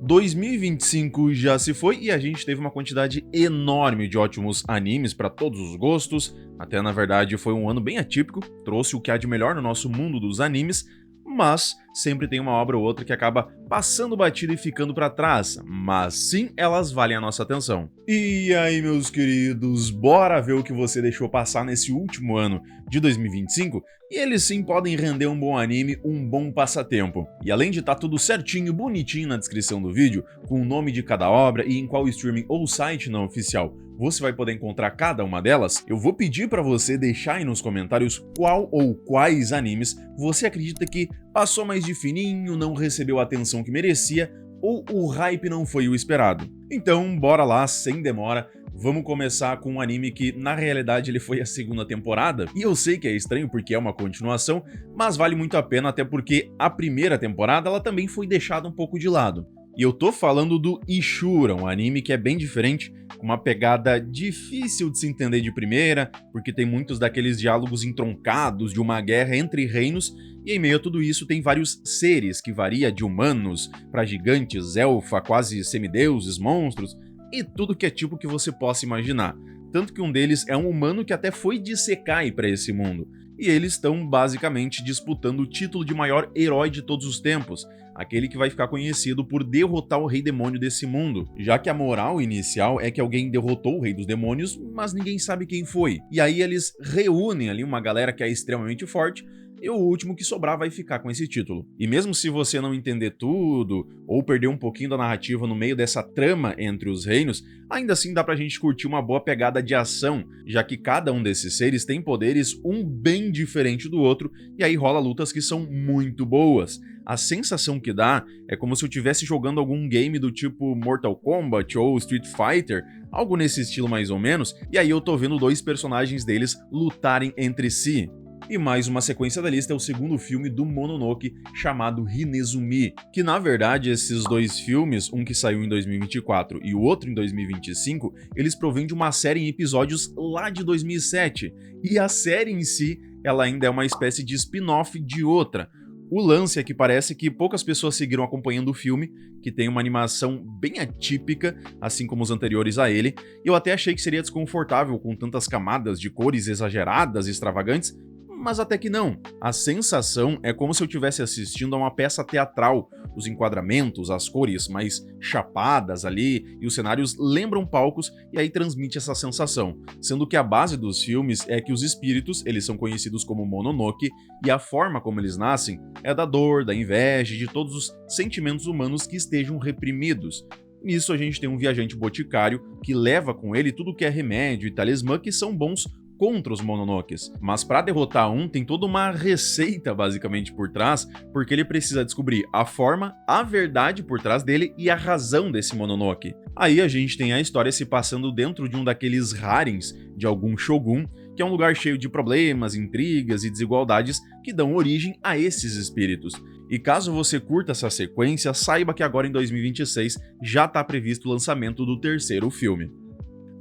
2025 já se foi e a gente teve uma quantidade enorme de ótimos animes para todos os gostos. Até na verdade foi um ano bem atípico, trouxe o que há de melhor no nosso mundo dos animes, mas sempre tem uma obra ou outra que acaba passando batida e ficando para trás, mas sim elas valem a nossa atenção. E aí, meus queridos, bora ver o que você deixou passar nesse último ano de 2025? E eles sim podem render um bom anime, um bom passatempo. E além de estar tudo certinho, bonitinho na descrição do vídeo, com o nome de cada obra e em qual streaming ou site não oficial você vai poder encontrar cada uma delas, eu vou pedir para você deixar aí nos comentários qual ou quais animes você acredita que passou mais de fininho, não recebeu a atenção que merecia, ou o hype não foi o esperado. Então, bora lá, sem demora. Vamos começar com um anime que, na realidade, ele foi a segunda temporada, e eu sei que é estranho porque é uma continuação, mas vale muito a pena até porque a primeira temporada ela também foi deixada um pouco de lado. E eu tô falando do Ishura, um anime que é bem diferente, com uma pegada difícil de se entender de primeira, porque tem muitos daqueles diálogos entroncados de uma guerra entre reinos, e em meio a tudo isso tem vários seres que varia de humanos para gigantes, elfa, quase semideuses, monstros, e tudo que é tipo que você possa imaginar. Tanto que um deles é um humano que até foi de Isekai para esse mundo. E eles estão basicamente disputando o título de maior herói de todos os tempos, aquele que vai ficar conhecido por derrotar o rei demônio desse mundo, já que a moral inicial é que alguém derrotou o rei dos demônios, mas ninguém sabe quem foi. E aí eles reúnem ali uma galera que é extremamente forte, e o último que sobrar vai ficar com esse título. E mesmo se você não entender tudo, ou perder um pouquinho da narrativa no meio dessa trama entre os reinos, ainda assim dá pra gente curtir uma boa pegada de ação, já que cada um desses seres tem poderes um bem diferente do outro, e aí rola lutas que são muito boas. A sensação que dá é como se eu estivesse jogando algum game do tipo Mortal Kombat ou Street Fighter, algo nesse estilo mais ou menos, e aí eu tô vendo dois personagens deles lutarem entre si. E mais uma sequência da lista é o segundo filme do Mononoke, chamado Hinezumi, que na verdade esses dois filmes, um que saiu em 2024 e o outro em 2025, eles provêm de uma série em episódios lá de 2007, e a série em si, ela ainda é uma espécie de spin-off de outra. O lance é que parece que poucas pessoas seguiram acompanhando o filme, que tem uma animação bem atípica, assim como os anteriores a ele, e eu até achei que seria desconfortável com tantas camadas de cores exageradas e extravagantes, mas até que não. A sensação é como se eu estivesse assistindo a uma peça teatral. Os enquadramentos, as cores mais chapadas ali e os cenários lembram palcos e aí transmite essa sensação. Sendo que a base dos filmes é que os espíritos, eles são conhecidos como Mononoke, e a forma como eles nascem é da dor, da inveja e de todos os sentimentos humanos que estejam reprimidos. Nisso a gente tem um viajante boticário que leva com ele tudo que é remédio e talismã que são bons contra os Mononokes, mas para derrotar um tem toda uma receita basicamente por trás, porque ele precisa descobrir a forma, a verdade por trás dele e a razão desse Mononoke. Aí a gente tem a história se passando dentro de um daqueles harems de algum shogun, que é um lugar cheio de problemas, intrigas e desigualdades que dão origem a esses espíritos. E caso você curta essa sequência, saiba que agora em 2026 já está previsto o lançamento do terceiro filme.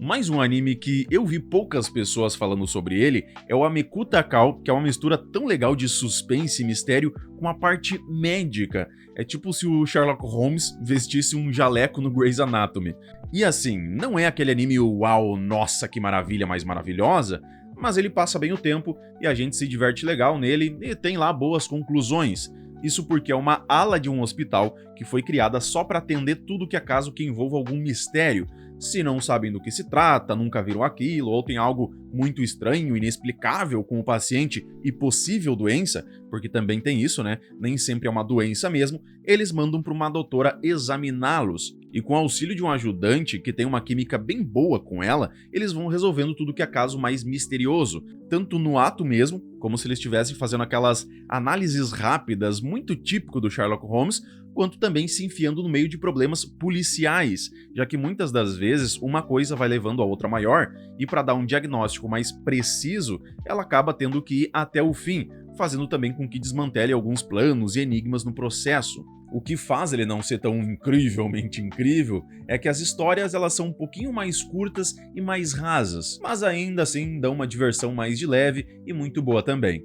Mais um anime que eu vi poucas pessoas falando sobre ele é o Ameku Takao, que é uma mistura tão legal de suspense e mistério com a parte médica. É tipo se o Sherlock Holmes vestisse um jaleco no Grey's Anatomy. E assim, não é aquele anime uau, nossa que maravilha mais maravilhosa, mas ele passa bem o tempo e a gente se diverte legal nele e tem lá boas conclusões. Isso porque é uma ala de um hospital que foi criada só para atender tudo que é caso que envolva algum mistério. Se não sabem do que se trata, nunca viram aquilo, ou tem algo muito estranho, inexplicável com o paciente e possível doença, porque também tem isso, né? Nem sempre é uma doença mesmo, eles mandam para uma doutora examiná-los. E com o auxílio de um ajudante que tem uma química bem boa com ela, eles vão resolvendo tudo que é caso mais misterioso, tanto no ato mesmo, como se eles estivessem fazendo aquelas análises rápidas, muito típico do Sherlock Holmes, quanto também se enfiando no meio de problemas policiais, já que muitas das vezes uma coisa vai levando a outra maior, e para dar um diagnóstico mais preciso, ela acaba tendo que ir até o fim, fazendo também com que desmantele alguns planos e enigmas no processo. O que faz ele não ser tão incrivelmente incrível é que as histórias elas são um pouquinho mais curtas e mais rasas, mas ainda assim dão uma diversão mais de leve e muito boa também.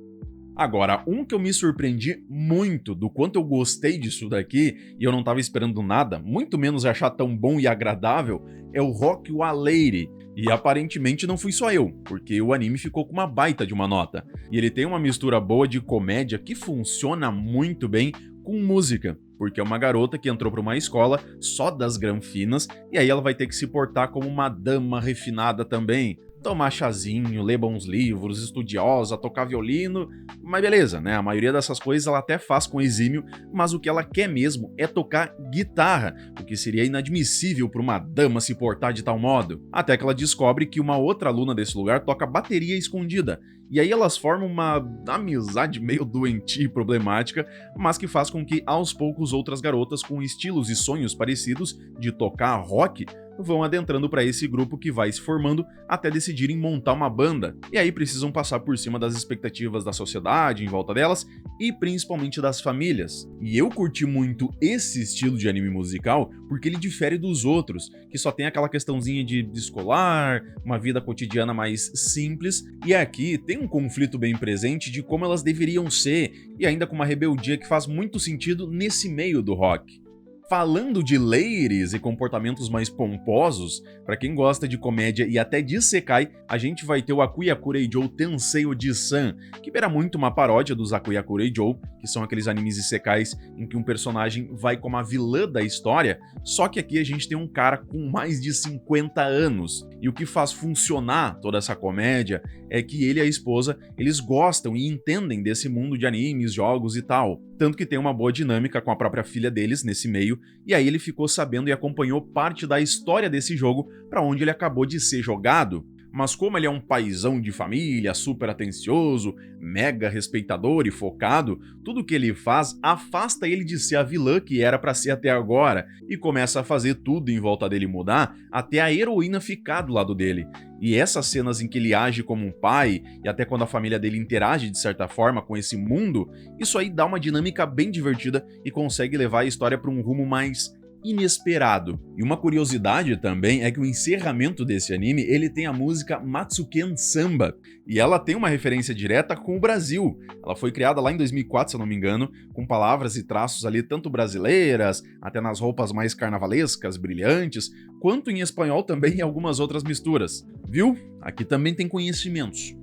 Agora, um que eu me surpreendi muito do quanto eu gostei disso daqui, e eu não tava esperando nada, muito menos achar tão bom e agradável, é o Rock Waleire. E aparentemente não fui só eu, porque o anime ficou com uma baita de uma nota. E ele tem uma mistura boa de comédia que funciona muito bem com música, porque é uma garota que entrou para uma escola só das granfinas, e aí ela vai ter que se portar como uma dama refinada também. Tomar chazinho, ler bons livros, estudiosa, tocar violino, mas beleza, né? A maioria dessas coisas ela até faz com exímio, mas o que ela quer mesmo é tocar guitarra, o que seria inadmissível para uma dama se portar de tal modo. Até que ela descobre que uma outra aluna desse lugar toca bateria escondida, e aí elas formam uma amizade meio doentia e problemática, mas que faz com que aos poucos outras garotas com estilos e sonhos parecidos de tocar rock vão adentrando para esse grupo que vai se formando até decidirem montar uma banda. E aí precisam passar por cima das expectativas da sociedade em volta delas e principalmente das famílias. E eu curti muito esse estilo de anime musical porque ele difere dos outros, que só tem aquela questãozinha de escolar, uma vida cotidiana mais simples, e aqui tem um conflito bem presente de como elas deveriam ser e ainda com uma rebeldia que faz muito sentido nesse meio do rock. Falando de ladies e comportamentos mais pomposos, pra quem gosta de comédia e até de isekai, a gente vai ter o Akuyakureijou Tensei Oji-san, que era muito uma paródia dos Akuyakureijou, que são aqueles animes isekais em que um personagem vai como a vilã da história, só que aqui a gente tem um cara com mais de 50 anos. E o que faz funcionar toda essa comédia é que ele e a esposa, eles gostam e entendem desse mundo de animes, jogos e tal. Tanto que tem uma boa dinâmica com a própria filha deles nesse meio, e aí ele ficou sabendo e acompanhou parte da história desse jogo para onde ele acabou de ser jogado. Mas como ele é um paizão de família, super atencioso, mega respeitador e focado, tudo que ele faz afasta ele de ser a vilã que era pra ser até agora, e começa a fazer tudo em volta dele mudar, até a heroína ficar do lado dele. E essas cenas em que ele age como um pai, e até quando a família dele interage de certa forma com esse mundo, isso aí dá uma dinâmica bem divertida e consegue levar a história para um rumo mais inesperado. E uma curiosidade também é que o encerramento desse anime, ele tem a música Matsuken Samba, e ela tem uma referência direta com o Brasil. Ela foi criada lá em 2004, se eu não me engano, com palavras e traços ali tanto brasileiras, até nas roupas mais carnavalescas, brilhantes, quanto em espanhol também e algumas outras misturas. Viu? Aqui também tem conhecimentos.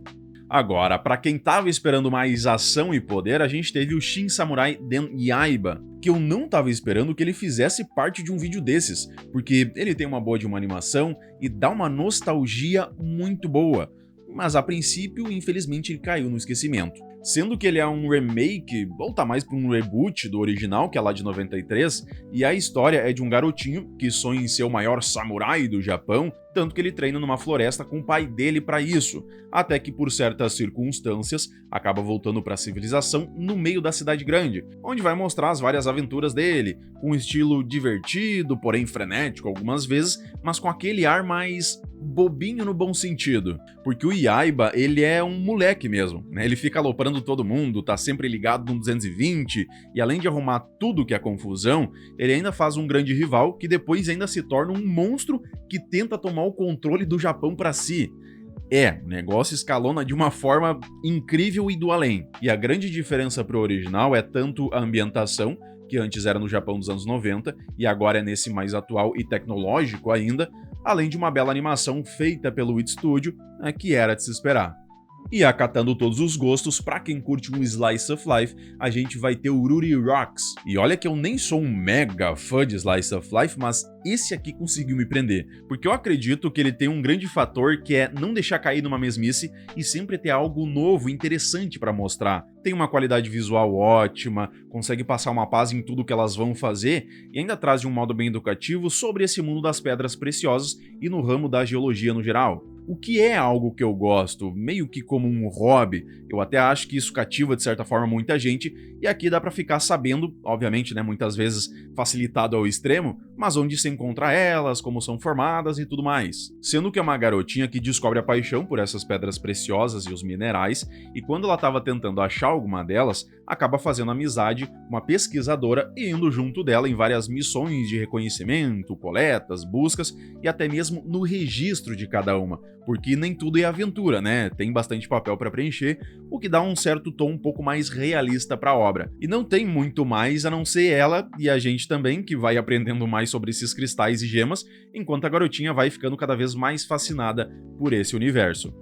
Agora, pra quem tava esperando mais ação e poder, a gente teve o Shin Samurai Den Yaiba, que eu não tava esperando que ele fizesse parte de um vídeo desses, porque ele tem uma boa de uma animação e dá uma nostalgia muito boa, mas a princípio, infelizmente, ele caiu no esquecimento. Sendo que ele é um remake, ou tá mais pra um reboot do original, que é lá de 93, e a história é de um garotinho que sonha em ser o maior samurai do Japão, tanto que ele treina numa floresta com o pai dele pra isso, até que por certas circunstâncias acaba voltando pra civilização no meio da cidade grande, onde vai mostrar as várias aventuras dele, com um estilo divertido, porém frenético algumas vezes, mas com aquele ar mais bobinho no bom sentido, porque o Yaiba, ele é um moleque mesmo, né? Ele fica aloprando todo mundo, tá sempre ligado no 220, e além de arrumar tudo que é confusão, ele ainda faz um grande rival que depois ainda se torna um monstro que tenta tomar o controle do Japão pra si. O negócio escalona de uma forma incrível e do além, e a grande diferença pro original é tanto a ambientação, que antes era no Japão dos anos 90, e agora é nesse mais atual e tecnológico ainda, além de uma bela animação feita pelo It Studio, que era de se esperar. E acatando todos os gostos, pra quem curte um Slice of Life, a gente vai ter o Ruri Rocks. E olha que eu nem sou um mega fã de Slice of Life, mas esse aqui conseguiu me prender, porque eu acredito que ele tem um grande fator que é não deixar cair numa mesmice e sempre ter algo novo e interessante pra mostrar. Tem uma qualidade visual ótima, consegue passar uma paz em tudo que elas vão fazer e ainda traz de um modo bem educativo sobre esse mundo das pedras preciosas e no ramo da geologia no geral. O que é algo que eu gosto, meio que como um hobby, eu até acho que isso cativa de certa forma muita gente, e aqui dá pra ficar sabendo, obviamente, né, muitas vezes facilitado ao extremo, mas onde se encontra elas, como são formadas e tudo mais. Sendo que é uma garotinha que descobre a paixão por essas pedras preciosas e os minerais, e quando ela estava tentando achar alguma delas, acaba fazendo amizade com uma pesquisadora e indo junto dela em várias missões de reconhecimento, coletas, buscas e até mesmo no registro de cada uma, porque nem tudo é aventura, né? Tem bastante papel para preencher, o que dá um certo tom um pouco mais realista para a obra. E não tem muito mais a não ser ela e a gente também, que vai aprendendo mais sobre esses cristais e gemas, enquanto a garotinha vai ficando cada vez mais fascinada por esse universo.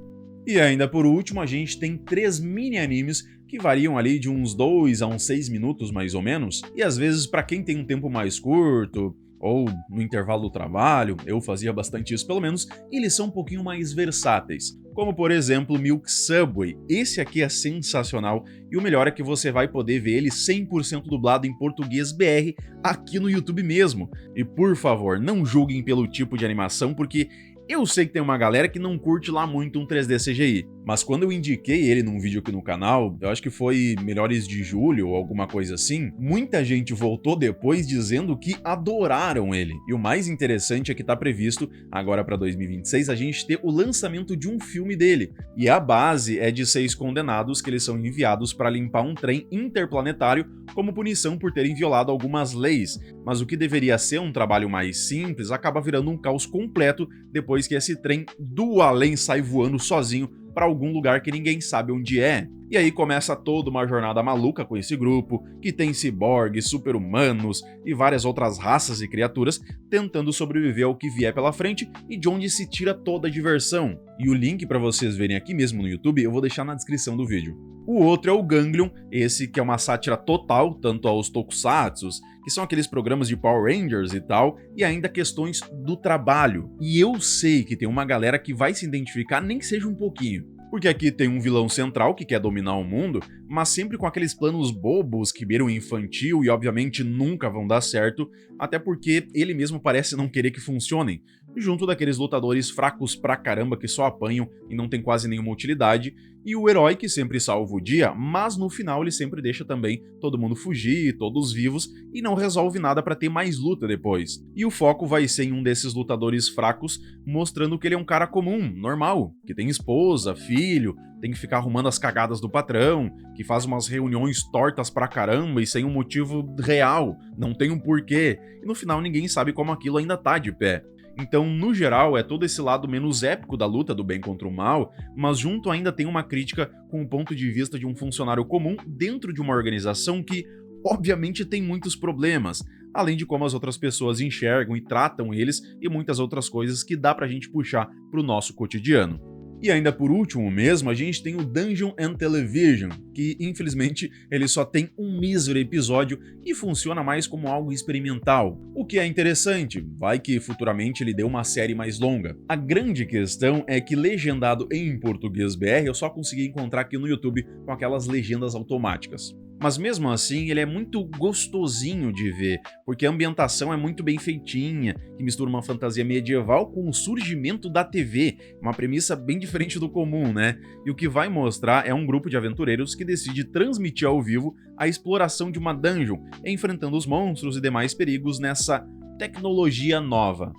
E ainda por último, a gente tem 3 mini-animes que variam ali de uns 2 a uns 6 minutos mais ou menos, e às vezes para quem tem um tempo mais curto, ou no intervalo do trabalho, eu fazia bastante isso pelo menos, eles são um pouquinho mais versáteis. Como por exemplo Milk Subway, esse aqui é sensacional e o melhor é que você vai poder ver ele 100% dublado em português BR aqui no YouTube mesmo. E por favor, não julguem pelo tipo de animação porque eu sei que tem uma galera que não curte lá muito um 3D CGI, mas quando eu indiquei ele num vídeo aqui no canal, eu acho que foi Melhores de Julho ou alguma coisa assim, muita gente voltou depois dizendo que adoraram ele. E o mais interessante é que tá previsto, agora para 2026, a gente ter o lançamento de um filme dele. E a base é de 6 condenados que eles são enviados para limpar um trem interplanetário como punição por terem violado algumas leis. Mas o que deveria ser um trabalho mais simples acaba virando um caos completo depois que esse trem do além sai voando sozinho para algum lugar que ninguém sabe onde é. E aí começa toda uma jornada maluca com esse grupo, que tem ciborgues, super-humanos e várias outras raças e criaturas tentando sobreviver ao que vier pela frente e de onde se tira toda a diversão. E o link para vocês verem aqui mesmo no YouTube eu vou deixar na descrição do vídeo. O outro é o Ganglion, esse que é uma sátira total, tanto aos tokusatsus, que são aqueles programas de Power Rangers e tal, e ainda questões do trabalho. E eu sei que tem uma galera que vai se identificar, nem que seja um pouquinho. Porque aqui tem um vilão central que quer dominar o mundo, mas sempre com aqueles planos bobos que beiram infantil e obviamente nunca vão dar certo, até porque ele mesmo parece não querer que funcionem, junto daqueles lutadores fracos pra caramba que só apanham e não tem quase nenhuma utilidade, e o herói que sempre salva o dia, mas no final ele sempre deixa também todo mundo fugir, todos vivos, e não resolve nada pra ter mais luta depois. E o foco vai ser em um desses lutadores fracos, mostrando que ele é um cara comum, normal, que tem esposa, filho, tem que ficar arrumando as cagadas do patrão, que faz umas reuniões tortas pra caramba e sem um motivo real, não tem um porquê, e no final ninguém sabe como aquilo ainda tá de pé. Então, no geral, é todo esse lado menos épico da luta do bem contra o mal, mas junto ainda tem uma crítica com o ponto de vista de um funcionário comum dentro de uma organização que, obviamente, tem muitos problemas, além de como as outras pessoas enxergam e tratam eles e muitas outras coisas que dá pra gente puxar pro nosso cotidiano. E ainda por último mesmo, a gente tem o Dungeon and Television, que infelizmente ele só tem um mísero episódio e funciona mais como algo experimental, o que é interessante, vai que futuramente ele dê uma série mais longa. A grande questão é que legendado em português BR eu só consegui encontrar aqui no YouTube com aquelas legendas automáticas. Mas mesmo assim, ele é muito gostosinho de ver, porque a ambientação é muito bem feitinha, que mistura uma fantasia medieval com o surgimento da TV, uma premissa bem diferente do comum, né? E o que vai mostrar é um grupo de aventureiros que decide transmitir ao vivo a exploração de uma dungeon, enfrentando os monstros e demais perigos nessa tecnologia nova.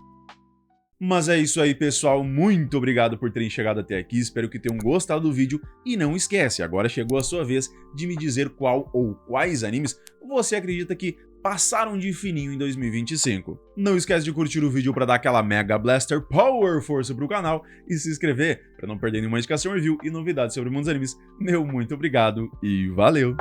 Mas é isso aí, pessoal, muito obrigado por terem chegado até aqui, espero que tenham gostado do vídeo e não esquece, agora chegou a sua vez de me dizer qual ou quais animes você acredita que passaram de fininho em 2025. Não esquece de curtir o vídeo para dar aquela Mega Blaster Power Força pro canal e se inscrever para não perder nenhuma indicação, review e novidades sobre muitos animes. Meu muito obrigado e valeu!